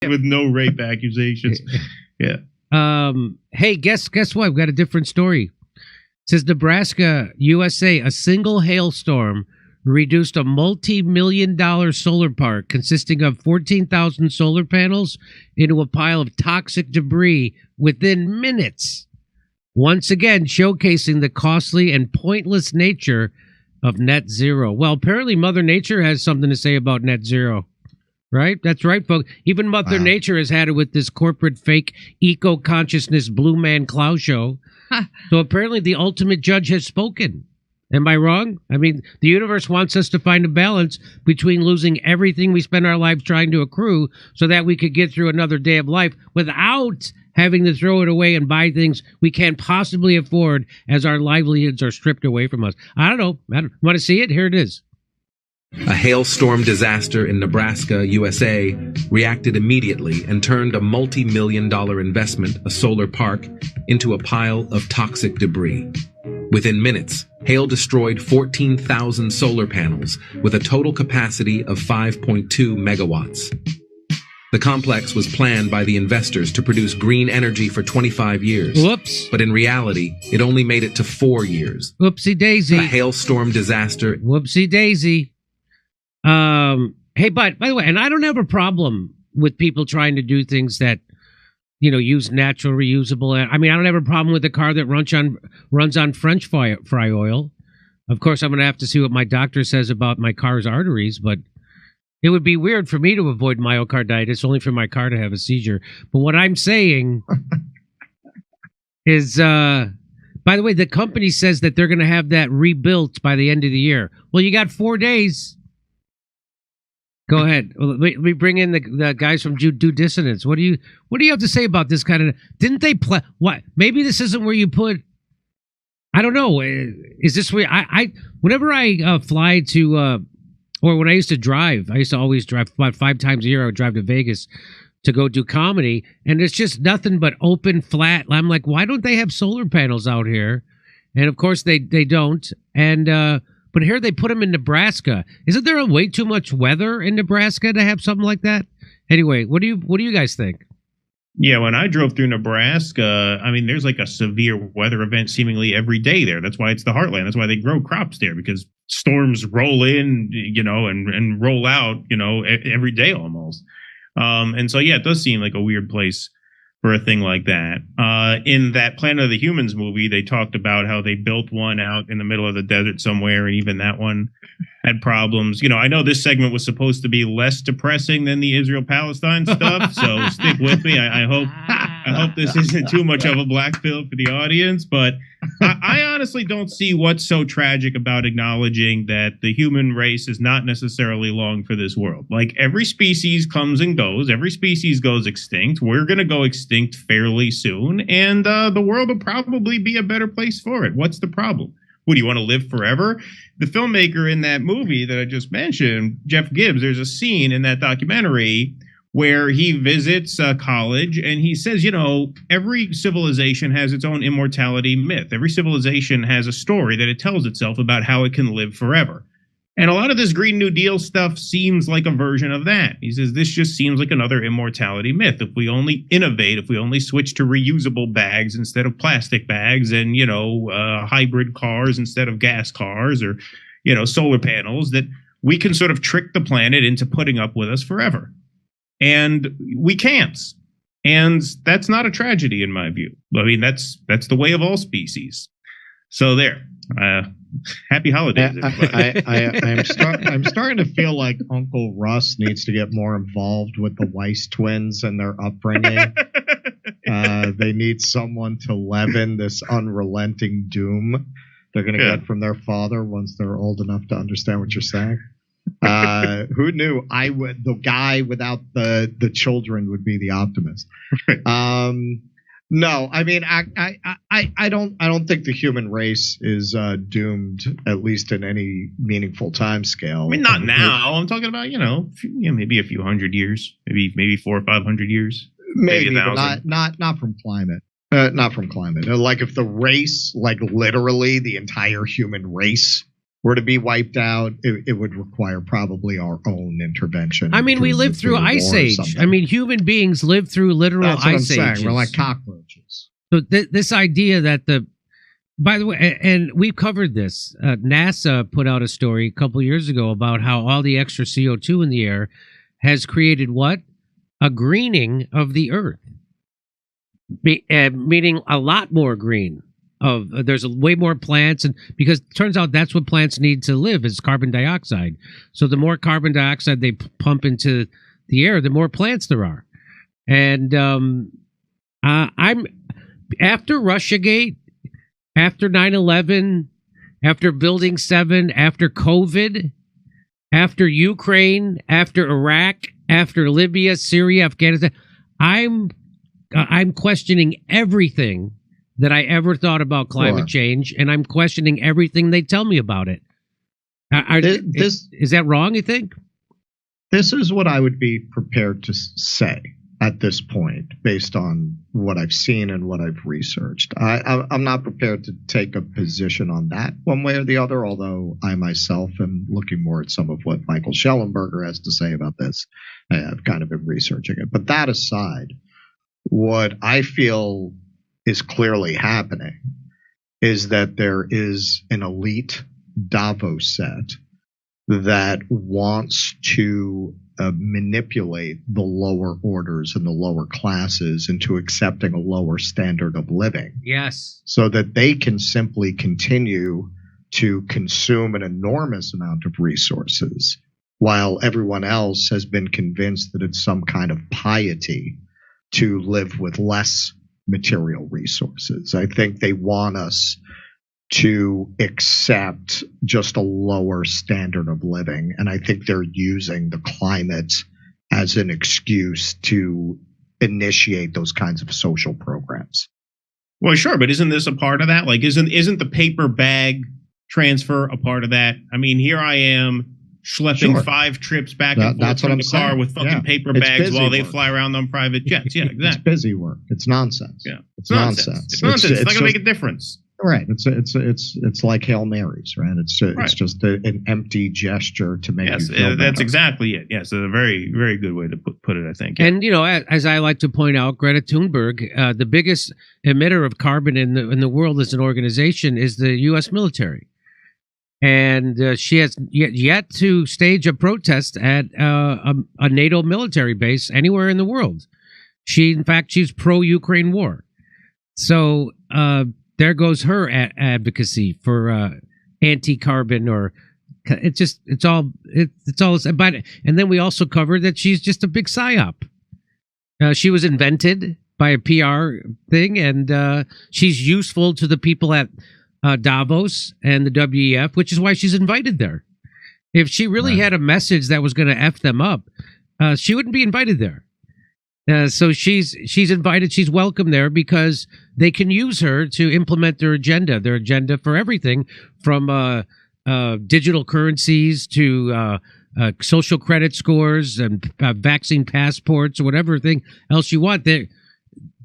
with no rape accusations. Yeah. Hey, guess what? We've got a different story. It says Nebraska, USA, a single hailstorm reduced a multi-million-dollar solar park consisting of 14,000 solar panels into a pile of toxic debris within minutes. Once again, showcasing the costly and pointless nature of net zero. Well, apparently Mother Nature has something to say about net zero. Right? That's right, folks. Even Mother Nature has had it with this corporate fake eco-consciousness Blue Man Cloud show. So apparently the ultimate judge has spoken. Am I wrong? I mean, the universe wants us to find a balance between losing everything we spend our lives trying to accrue so that we could get through another day of life without having to throw it away and buy things we can't possibly afford as our livelihoods are stripped away from us. I don't know. Want to see it? Here it is. A hailstorm disaster in Nebraska, USA, reacted immediately and turned a multi-million-dollar investment, a solar park, into a pile of toxic debris. Within minutes, hail destroyed 14,000 solar panels with a total capacity of 5.2 megawatts. The complex was planned by the investors to produce green energy for 25 years. Whoops. But in reality, it only made it to 4 years. Whoopsie daisy. A hailstorm disaster. Whoopsie daisy. Hey, but by the way, and I don't have a problem with people trying to do things that, you know, use natural reusable. I mean, I don't have a problem with a car that runs on French fry oil. Of course, I'm going to have to see what my doctor says about my car's arteries, but it would be weird for me to avoid myocarditis, only for my car to have a seizure. But what I'm saying is, by the way, the company says that they're going to have that rebuilt by the end of the year. Well, you got 4 days. Go ahead. Let me bring in the guys from Dissidence. What do you have to say about this kind of? Didn't they play? What? Maybe this isn't where you put. I don't know. Is this where I whenever I fly to, or when I used to drive, I used to always drive about 5 times a year. I would drive to Vegas to go do comedy, and it's just nothing but open, flat. I'm like, why don't they have solar panels out here? And of course they don't. And but here they put them in Nebraska. Isn't there way too much weather in Nebraska to have something like that? Anyway, what do you guys think? Yeah, when I drove through Nebraska, I mean, there's like a severe weather event seemingly every day there. That's why it's the heartland. That's why they grow crops there, because storms roll in, you know, and roll out, you know, every day almost. And so, yeah, it does seem like a weird place for a thing like that. In that Planet of the Humans movie, they talked about how they built one out in the middle of the desert somewhere, and even that one had problems. You know, I know this segment was supposed to be less depressing than the Israel-Palestine stuff, so stick with me. I hope this isn't too much of a black pill for the audience, but I honestly don't see what's so tragic about acknowledging that the human race is not necessarily long for this world. Like, every species comes and goes. Every species goes extinct. We're going to go extinct fairly soon, and the world will probably be a better place for it. What's the problem? What, do you want to live forever? The filmmaker in that movie that I just mentioned, Jeff Gibbs, there's a scene in that documentary where he visits a college and he says, you know, every civilization has its own immortality myth. Every civilization has a story that it tells itself about how it can live forever. And a lot of this Green New Deal stuff seems like a version of that. He says, this just seems like another immortality myth. If we only innovate, if we only switch to reusable bags instead of plastic bags, and, you know, hybrid cars instead of gas cars, or, you know, solar panels, that we can sort of trick the planet into putting up with us forever. And we can't. And that's not a tragedy in my view. I mean, that's the way of all species. So there. Happy holidays, everybody. I'm starting to feel like Uncle Russ needs to get more involved with the Weiss twins and their upbringing. They need someone to leaven this unrelenting doom they're going to get from their father once they're old enough to understand what you're saying. Who knew the guy without the children would be the optimist? No, I mean, I don't think the human race is doomed, at least in any meaningful time scale. I mean, not now. I'm talking about, maybe a few hundred years, maybe 400 or 500 years, maybe but not from climate. Not from climate. Like if the race, like literally the entire human race, were to be wiped out, it would require probably our own intervention. I mean, we lived through Ice Age. I mean, human beings lived through literal Ice Ages. We're like cockroaches. So this idea that by the way, and we've covered this, NASA put out a story a couple years ago about how all the extra CO2 in the air has created what? A greening of the Earth. Meaning a lot more green. There's way more plants, and because it turns out that's what plants need to live is carbon dioxide. So the more carbon dioxide they pump into the air, the more plants there are. And I'm after Russiagate, after 9/11, after Building 7, after COVID, after Ukraine, after Iraq, after Libya, Syria, Afghanistan, I'm questioning everything that I ever thought about climate change, and I'm questioning everything they tell me about it. Is that wrong, you think? This is what I would be prepared to say at this point, based on what I've seen and what I've researched. I'm not prepared to take a position on that one way or the other, although I myself am looking more at some of what Michael Schellenberger has to say about this. I've kind of been researching it. But that aside, what I feel is clearly happening is that there is an elite Davos set that wants to manipulate the lower orders and the lower classes into accepting a lower standard of living. Yes. So that they can simply continue to consume an enormous amount of resources while everyone else has been convinced that it's some kind of piety to live with less material resources. I think they want us to accept just a lower standard of living. And I think they're using the climate as an excuse to initiate those kinds of social programs. Well, sure, but isn't this a part of that? Like, isn't the paper bag transfer a part of that? I mean, here I am schlepping 5 trips back and forth from the car with fucking paper bags while they fly around on private jets. Yeah, exactly. It's busy work. It's nonsense. Yeah, it's nonsense. It's nonsense. It's not going to make a difference. Right. It's like Hail Marys, right? It's just an empty gesture to make you feel better. That's exactly it. Yes, a very, very good way to put it, I think. And, you know, as I like to point out, Greta Thunberg, the biggest emitter of carbon in the world as an organization is the U.S. military. And she has yet to stage a protest at a NATO military base anywhere in the world. In fact, she's pro-Ukraine war. So there goes her advocacy for anti-carbon, or it's all. But and then we also covered that she's just a big psyop. She was invented by a PR thing, and she's useful to the people at Davos and the WEF, which is why she's invited there. If she really had a message that was going to F them up, she wouldn't be invited there. So she's invited, she's welcome there because they can use her to implement their agenda for everything from digital currencies to social credit scores and vaccine passports or whatever thing else you want. That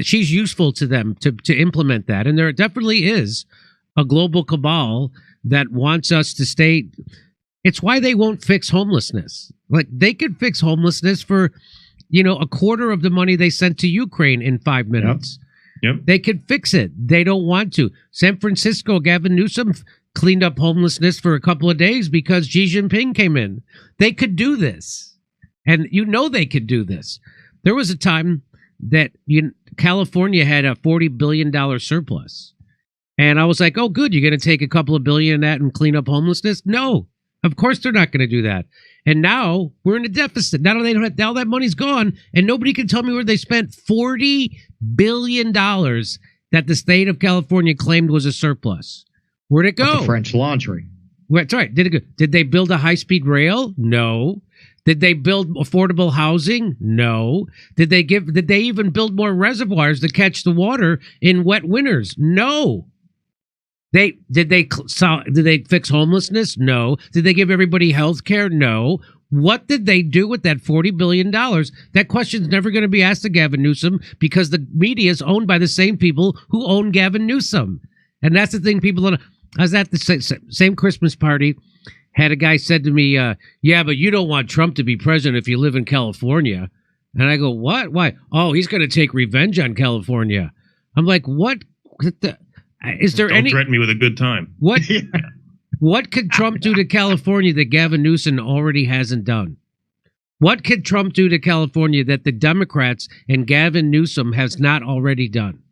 she's useful to them to implement that. And there definitely is a global cabal that wants us to stay. It's why they won't fix homelessness. Like, they could fix homelessness for, you know, a quarter of the money they sent to Ukraine in 5 minutes. Yep. They could fix it. They don't want to. San Francisco, Gavin Newsom cleaned up homelessness for a couple of days because Xi Jinping came in. They could do this. And you know they could do this. There was a time that California had a $40 billion surplus. And I was like, oh, good, you're going to take a couple of billion of that and clean up homelessness? No, of course they're not going to do that. And now we're in a deficit. Now all that money's gone, and nobody can tell me where they spent $40 billion that the state of California claimed was a surplus. Where'd it go? The French Laundry. That's right. Did they build a high-speed rail? No. Did they build affordable housing? No. Did they even build more reservoirs to catch the water in wet winters? No. Did they fix homelessness? No. Did they give everybody health care? No. What did they do with that $40 billion? That question's never going to be asked to Gavin Newsom because the media is owned by the same people who own Gavin Newsom. And that's the thing people don't know. I was at the same Christmas party. Had a guy said to me, yeah, but you don't want Trump to be president if you live in California. And I go, what? Why? Oh, he's going to take revenge on California. I'm like, what? Is there Don't threaten me with a good time. What? What could Trump do to California that Gavin Newsom already hasn't done? What could Trump do to California that the Democrats and Gavin Newsom has not already done?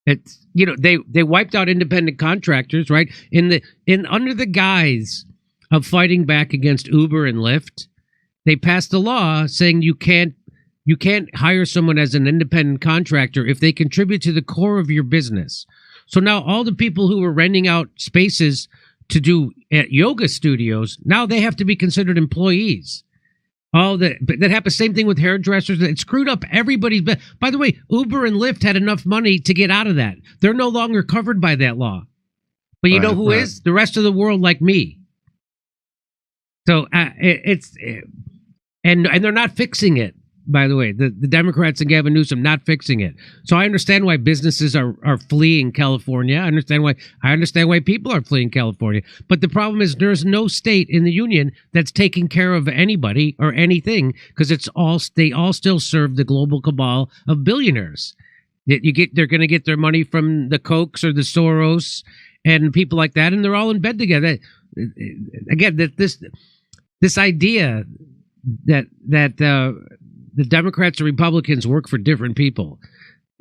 It's, you know, they wiped out independent contractors, right? Under the guise of fighting back against Uber and Lyft, they passed a law saying you can't hire someone as an independent contractor if they contribute to the core of your business. So now all the people who were renting out spaces to do at yoga studios, now they have to be considered employees. That happened. Same thing with hairdressers. It screwed up everybody's. By the way, Uber and Lyft had enough money to get out of that. They're no longer covered by that law. But you know who is? The rest of the world, like me. So and they're not fixing it. By the way, the Democrats and Gavin Newsom not fixing it. So I understand why businesses are fleeing California. I understand why people are fleeing California. But the problem is there's no state in the union that's taking care of anybody or anything, because they all still serve the global cabal of billionaires. They're going to get their money from the Kochs or the Soros and people like that, and they're all in bed together. Again, this idea that the Democrats and Republicans work for different people.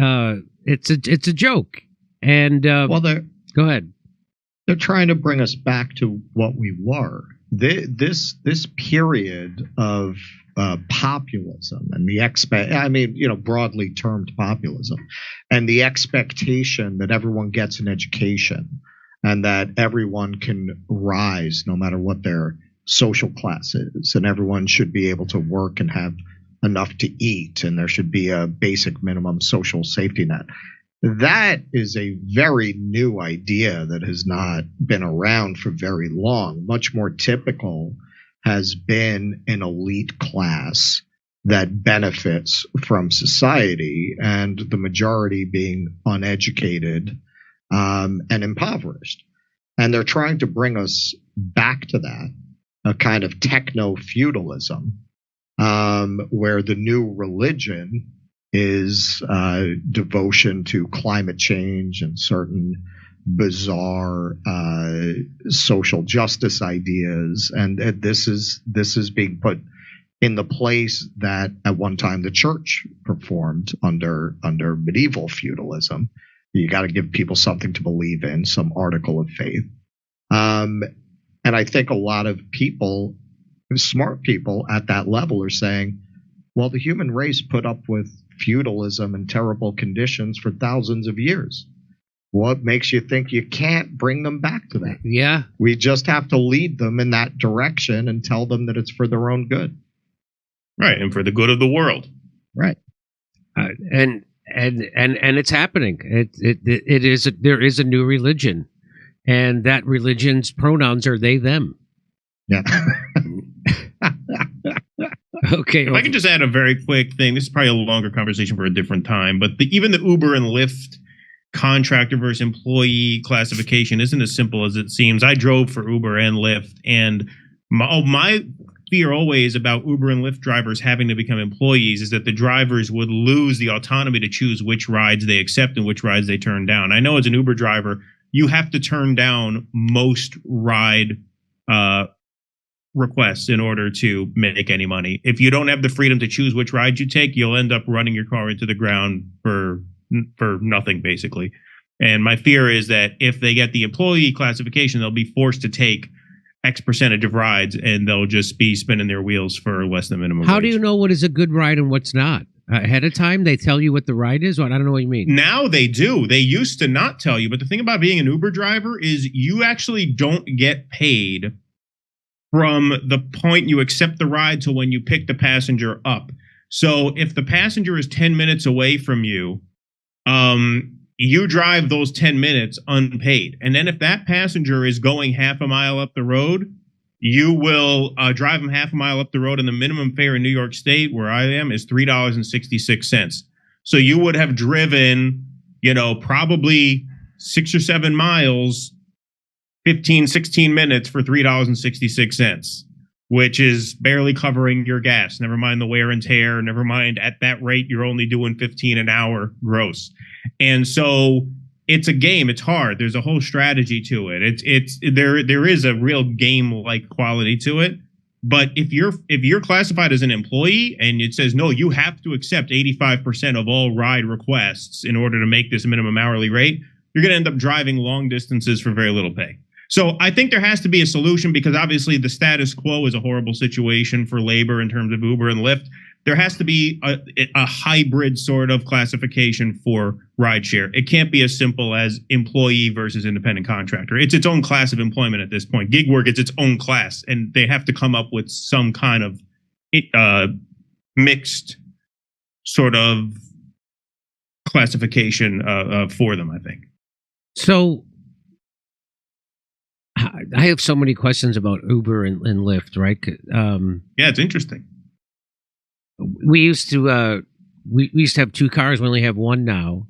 It's a joke. And go ahead. They're trying to bring us back to what we were. This period of populism and broadly termed populism, and the expectation that everyone gets an education and that everyone can rise no matter what their social class is, and everyone should be able to work and have enough to eat, and there should be a basic minimum social safety net. That is a very new idea that has not been around for very long. Much more typical has been an elite class that benefits from society, and the majority being uneducated and impoverished. And they're trying to bring us back to that, a kind of techno-feudalism, where the new religion is devotion to climate change and certain bizarre social justice ideas, and this is being put in the place that at one time the church performed under medieval feudalism. You got to give people something to believe in, some article of faith, and I think a lot of people, smart people at that level, are saying, well, the human race put up with feudalism and terrible conditions for thousands of years. What makes you think you can't bring them back to that? Yeah. We just have to lead them in that direction and tell them that it's for their own good. Right, and for the good of the world. Right. And it's happening. There is a new religion, and that religion's pronouns are they, them. Yeah. Okay. If I can just add a very quick thing, this is probably a longer conversation for a different time, but even the Uber and Lyft contractor versus employee classification isn't as simple as it seems. I drove for Uber and Lyft, and my fear always about Uber and Lyft drivers having to become employees is that the drivers would lose the autonomy to choose which rides they accept and which rides they turn down. I know as an Uber driver, you have to turn down most ride requests in order to make any money. If you don't have the freedom to choose which ride you take, you'll end up running your car into the ground for nothing, basically. And my fear is that if they get the employee classification, they'll be forced to take X percentage of rides, and they'll just be spinning their wheels for less than minimum wage. How do you know what is a good ride and what's not? Ahead of time, they tell you what the ride is? Or I don't know what you mean. Now they do. They used to not tell you. But the thing about being an Uber driver is you actually don't get paid from the point you accept the ride to when you pick the passenger up. So if the passenger is 10 minutes away from you, you drive those 10 minutes unpaid. And then if that passenger is going half a mile up the road, you will drive them half a mile up the road. And the minimum fare in New York State, where I am, is $3.66. So you would have driven, probably 6 or 7 miles 15, 16 minutes for $3.66, which is barely covering your gas. Never mind the wear and tear. Never mind at that rate, you're only doing 15 an hour gross. And so it's a game. It's hard. There's a whole strategy to it. There is a real game-like quality to it. But if you're classified as an employee and it says, no, you have to accept 85% of all ride requests in order to make this minimum hourly rate, you're going to end up driving long distances for very little pay. So I think there has to be a solution, because obviously the status quo is a horrible situation for labor in terms of Uber and Lyft. There has to be a hybrid sort of classification for rideshare. It can't be as simple as employee versus independent contractor. It's its own class of employment at this point. Gig work is its own class, and they have to come up with some kind of mixed sort of classification for them, I think. So I have so many questions about Uber and Lyft, right? Yeah, it's interesting. We used to we used to have two cars. We only have one now,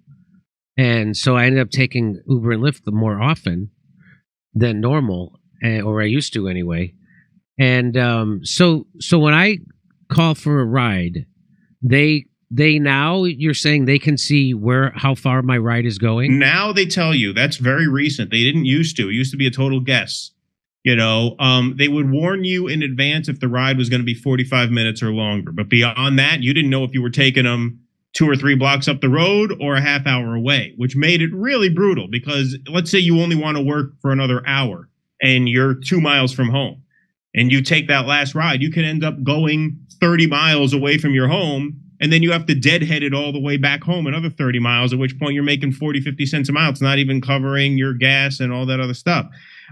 and so I ended up taking Uber and Lyft more often than normal, or I used to anyway. And so when I call for a ride, they now, you're saying they can see how far my ride is going? Now they tell you. That's very recent. They didn't used to. It used to be a total guess. You know, they would warn you in advance if the ride was going to be 45 minutes or longer. But beyond that, you didn't know if you were taking them 2 or 3 blocks up the road or a half hour away, which made it really brutal. Because let's say you only want to work for another hour and you're 2 miles from home and you take that last ride, you can end up going 30 miles away from your home. And then you have to deadhead it all the way back home another 30 miles, at which point you're making 40, 50 cents a mile. It's not even covering your gas and all that other stuff.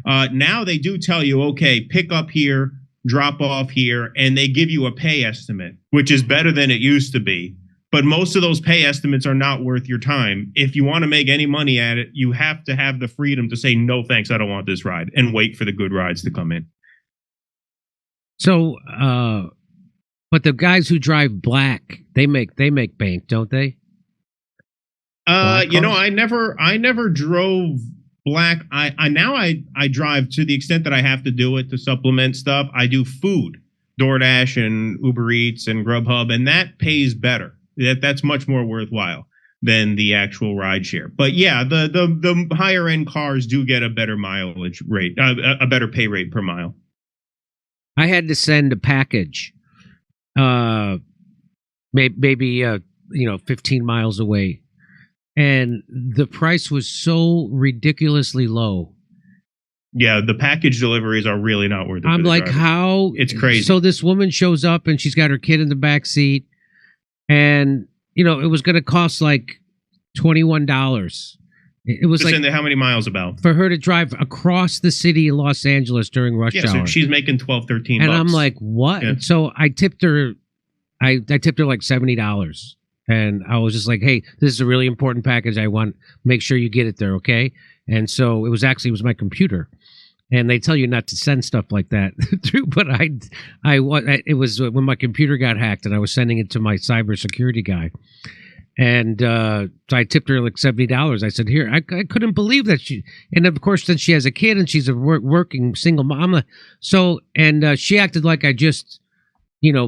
Now they do tell you, okay, pick up here, drop off here, and they give you a pay estimate, which is better than it used to be. But most of those pay estimates are not worth your time. If you want to make any money at it, you have to have the freedom to say, no, thanks, I don't want this ride, and wait for the good rides to come in. So, but the guys who drive black, they make bank, don't they? You know, I never drove black. I drive to the extent that I have to do it to supplement stuff. I do food, DoorDash and Uber Eats and Grubhub, and that pays better. That's much more worthwhile than the actual rideshare. But yeah, the higher end cars do get a better mileage rate, a better pay rate per mile. I had to send a package. Maybe 15 miles away, and the price was so ridiculously low. Yeah, the package deliveries are really not worth it. I'm like, how? It's crazy. So this woman shows up and she's got her kid in the back seat, and it was going to cost like $21. It was just like, how many miles about? For her to drive across the city of Los Angeles during rush hour. So she's making $12, $13. And I'm like, what? Yeah. So I tipped her. I tipped her like $70. And I was just like, hey, this is a really important package. I want make sure you get it there, okay? And so it was my computer. And they tell you not to send stuff like that through, but it was when my computer got hacked and I was sending it to my cybersecurity guy. And so I tipped her like $70. I said, here, I couldn't believe that and of course, then she has a kid and she's a working single mom. So, and she acted like I just,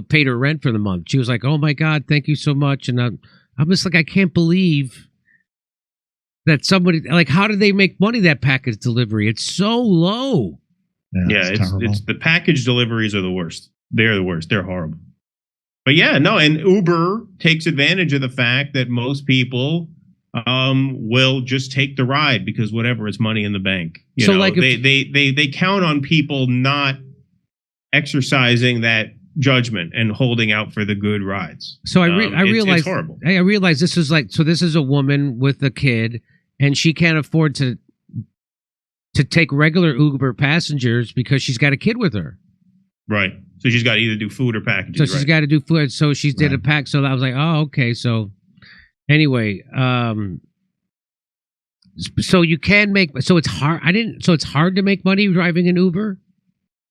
paid her rent for the month. She was like, oh my God, thank you so much. And I'm just like, I can't believe that somebody, like, how do they make money, that package delivery? It's so low. Yeah, it's the package deliveries are the worst. They're the worst. They're horrible. But yeah, no, and Uber takes advantage of the fact that most people will just take the ride because whatever, it's money in the bank. Like they count on people not exercising that judgment and holding out for the good rides. So I realized it's horrible. I realized this is like, so this is a woman with a kid and she can't afford to take regular Uber passengers because she's got a kid with her. Right. So she's got to either do food or packages. So she's got to do food. So she did a pack. So I was like, oh, okay. So anyway, so you can make, so it's hard. So it's hard to make money driving an Uber.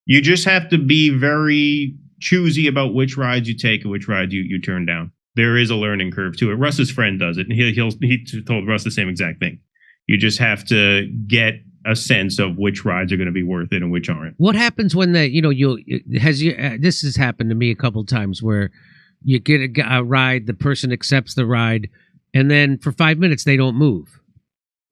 You just have to be very choosy about which rides you take and which rides you turn down. There is a learning curve to it. Russ's friend does it, and he told Russ the same exact thing. You just have to get a sense of which rides are going to be worth it and which aren't. What happens when this has happened to me a couple times where you get a ride, the person accepts the ride, and then for 5 minutes they don't move.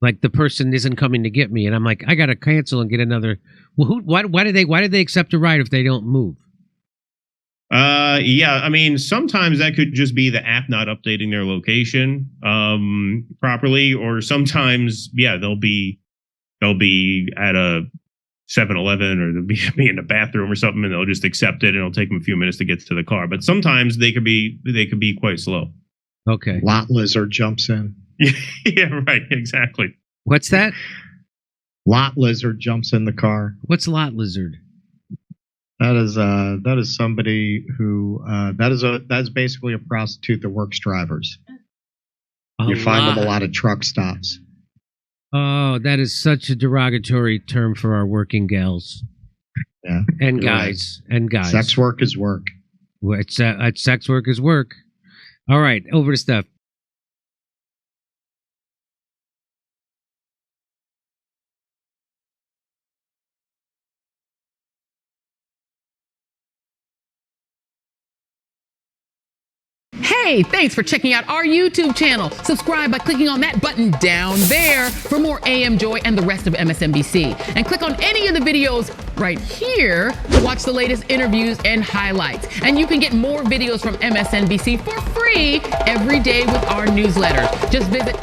Like the person isn't coming to get me, and I'm like, I got to cancel and get another. Well, why did they accept a ride if they don't move? Yeah, I mean, sometimes that could just be the app not updating their location properly, or sometimes, yeah, they'll be at a 7-Eleven, or they'll be in the bathroom or something, and they'll just accept it, and it'll take them a few minutes to get to the car. But sometimes they could be quite slow. Okay. Lot lizard jumps in. Yeah, right, exactly. What's that? Lot lizard jumps in the car. What's lot lizard? That is somebody who that's basically a prostitute that works drivers. You find them a lot of truck stops. Oh, that is such a derogatory term for our working gals. Yeah, and guys, right. And guys. Sex work is work. Sex work is work. All right, over to stuff. Hey, thanks for checking out our YouTube channel. Subscribe by clicking on that button down there for more AM Joy and the rest of MSNBC. And click on any of the videos right here to watch the latest interviews and highlights. And you can get more videos from MSNBC for free every day with our newsletter. Just visit